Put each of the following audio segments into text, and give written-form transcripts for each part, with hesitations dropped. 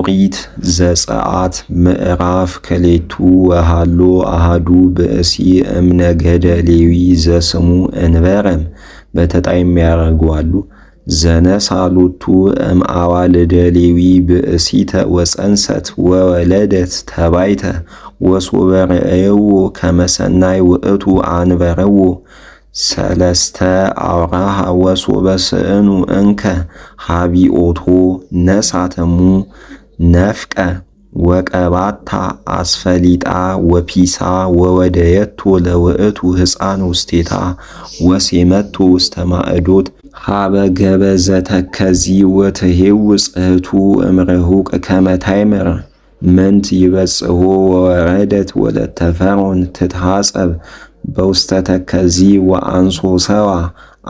ኦሪት ዘጸአት ምዕራፍ ክሌቱ ወሃሎ አሃዱ ብእሲ እምነገደ ሌዊ ዘስሙ እንበረም በተጣይም ያደርጓሉ። ዘነሳሎቱ እምአዋልደ ሌዊ ብእሲተ ወፀንሰት ወወለደት ተባይተ ወሶበ ረአየዎ ከመሰናይ ውእቱ አንበረዎ ሰለስተ አውራሃ ወሶበ ስእኑ እንከ ሀቢኦቶ ነሳተሙ ነፍቀ ወቀባታ አስፈሊጣ ወፒሳ ወወደየቶ ለውእቱ ሕፃን ውስቴታ ወሴመቶ ውስተ ማዕዶት ሀበ ገበዘ ተከዚ ወትሄው ጽሕቱ እምርሁቅ ከመታይምር ምንት ይበጽሖ ወወረደት ወለተ ፈርዖን ትትሐጸብ በውስተ ተከዚ ወአንሶ ሰዋ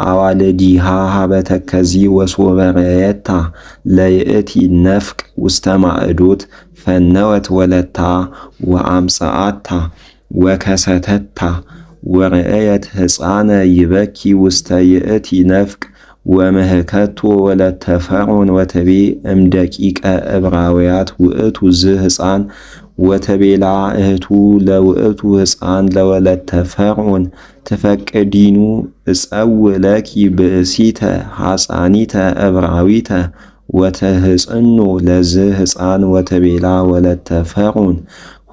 አዋልዲሃ ሀበ ተከዚ ወሶበ ረአየታ ለይእቲ ነፍቅ ውስተ ማዕዶት ፈነወት ወለታ ወአምጽአታ ወከሰተታ ወረአየት ሕፃነ ይበኪ ውስተ ይእቲ ነፍቅ ወምህከቶ ወለተ ፈርዖን ወተቤ እምደቂቀ ዕብራውያት ውእቱ ዝሕፃን ወተቤላ እህቱ ለውእቱ ሕፃን ለወለተ ፈርዖን ትፈቅዲኑ እፀውዕ ለኪ ብእሲተ ሐፃኒተ ዕብራዊተ ወተህፅኖ ለዝ ሕፃን ወተቤላ ወለተ ፈርዖን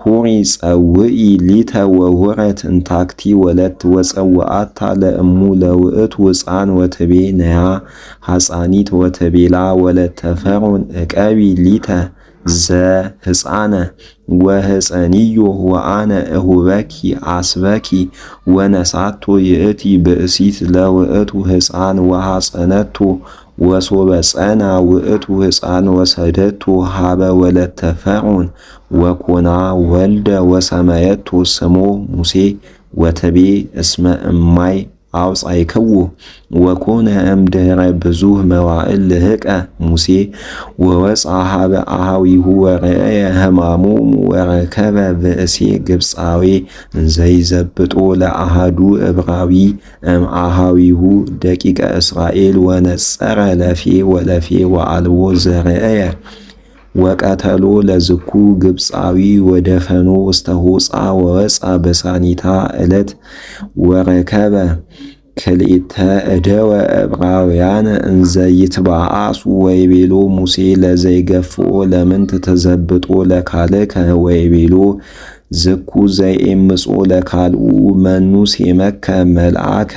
ሁሪ ጸውኢ ሊተ ወሁረት እንታክቲ ወለት ወጸውአታ ለእሙ ለውእቱ ሕፃን ወተቤ ነያ ሐፃኒት ወተቤላ ወለተ ፈርዖን እቀቢ ሊተ ዘሕፃነ ወሕፀንዮ ወአነ እሁበኪ አስበኪ ወነሳቶ ይእቲ ብእሲት ለውእቱ ሕፃን ወሐፀነቶ ወሶበ ጸና ውእቱ ሕፃን ወሰደቶ ሀበ ወለተ ፈርዖን ወኮና ወልደ ወሰመየቶ ስሞ ሙሴ ወተቤ እስመ እማይ አውጻእክዎ ወኮነ እምድኅረ ብዙኅ መዋዕል ልህቀ ሙሴ ወወፅአ ሀበ አኀዊሁ ወረአየ ሕማሞሙ ወረከበ ብእሴ ግብፃዊ እንዘይዘብጦ ለአሐዱ ዕብራዊ እምአኀዊሁ ደቂቀ እስራኤል ወነጸረ ለፌ ወለፌ ወአልቦ ዘረአየ ወቀተሎ ለዝኩ ግብፃዊ ወደፈኖ ውስተ ሆፃ ወወፃ በሳኒታ ዕለት ወረከበ ክልኤተ እደወ ዕብራውያን እንዘ ይትበአሱ ወይቤሎ ሙሴ ለዘይገፍኦ ለምንት ተዘብጦ ለካልከ ወይቤሎ ዝኩ ዘይኤምጾ ለካልኡ መኑ ሴመከ መልአከ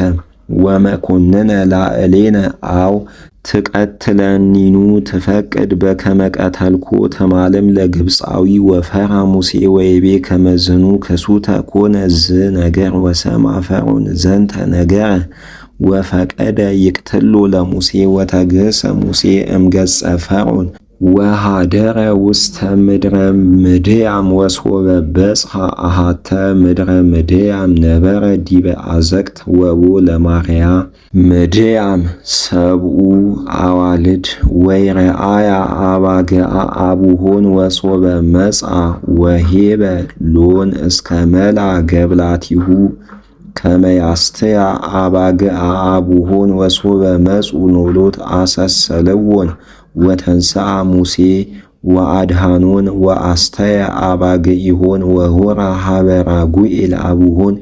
ወመኮንነ ላዕሌነ አው ትቀትለኒኑ ትፈቅድ በከመ ቀተልኮ ተማልም ለግብፃዊ ወፈራ ሙሴ ወይቤ ከመዝኑ ክሱተ ኮነ ዝ ነገር ወሰማ ፈርዖን ዘንተ ነገረ ወፈቀደ ይቅትሎ ለሙሴ ወተግህሰ ሙሴ እምገጸ ፈርዖን ወሃደረ ውስተ ምድረ ምድያም ወሶበ በጽሐ አሃተ ምድረ ምድያም ነበረ ዲበ አዘቅት ወቦ ለማርያ ምድያም ሰብኡ አዋልድ ወይረአያ አባግዓ አቡሆን ወሶበ መጽአ ወሄበ ሎን እስከ መላ ገብላቲሁ ከመያስተያ አባግዓ አቡሆን ወሶበ መጽኡ ኖሎት አሰሰለዎን ወተንሥአ ሙሴ ወአድኃኖን ወአስተየ አባግዒሆን ወሆራ ሀበ ራጉኤል አቡሆን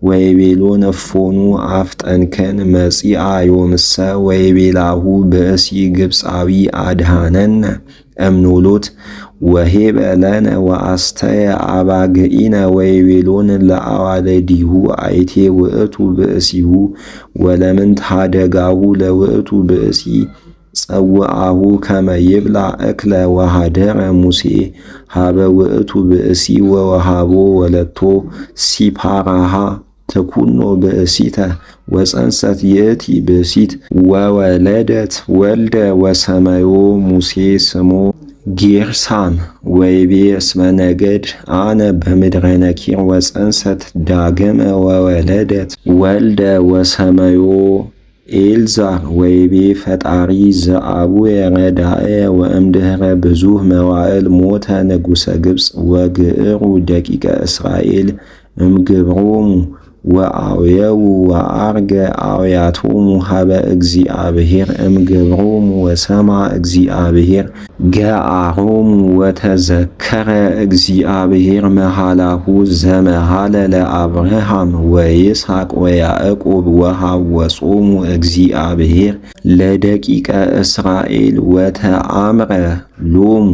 ወይቤሎን እፎኑ አፍጠንከን መጺአ ዮምሰ ወይቤላሁ ብእሲ ግብፃዊ አድኃነነ እምኖሎት ወሄበ ለነ ወአስተየ አባግዒነ ወይቤሎን ለአዋልዲሁ አይቴ ውእቱ ብእሲሁ ወለምንት ሀደጋሁ ለውእቱ ብእሲ ጸውአሁ ከመ ይብላ እክለ ወሃደረ ሙሴ ሀበ ውእቱ ብእሲ ወወሃቦ ወለቶ ሲፓራሃ ተኩኖ ብእሲተ ወፀንሰት ይእቲ ብእሲት ወወለደት ወልደ ወሰመዮ ሙሴ ስሞ ጌርሳም ወይቤ እስመ ነገድ አነ በምድረ ነኪር ወፀንሰት ዳግመ ወወለደት ወልደ ወሰመዮ ኤልዛር ወይቤ ፈጣሪ ዘአቡየ ረዳእየ ወእምድኅረ ብዙኅ መዋዕል ሞተ ንጉሠ ግብፅ ወግዕሩ ደቂቀ እስራኤል እምግብሮሙ ወአውየው ወአርገ አውያቶሙ ሀበ እግዚአብሔር እምገብሮሙ ወሰማ እግዚአብሔር ገአሮሙ ወተዘከረ እግዚአብሔር መሃላሁ ዘመሃለ ለአብርሃም ወይስሐቅ ወያዕቆብ ወሐወጾሙ እግዚአብሔር ለደቂቀ እስራኤል ወተአምረ ሎሙ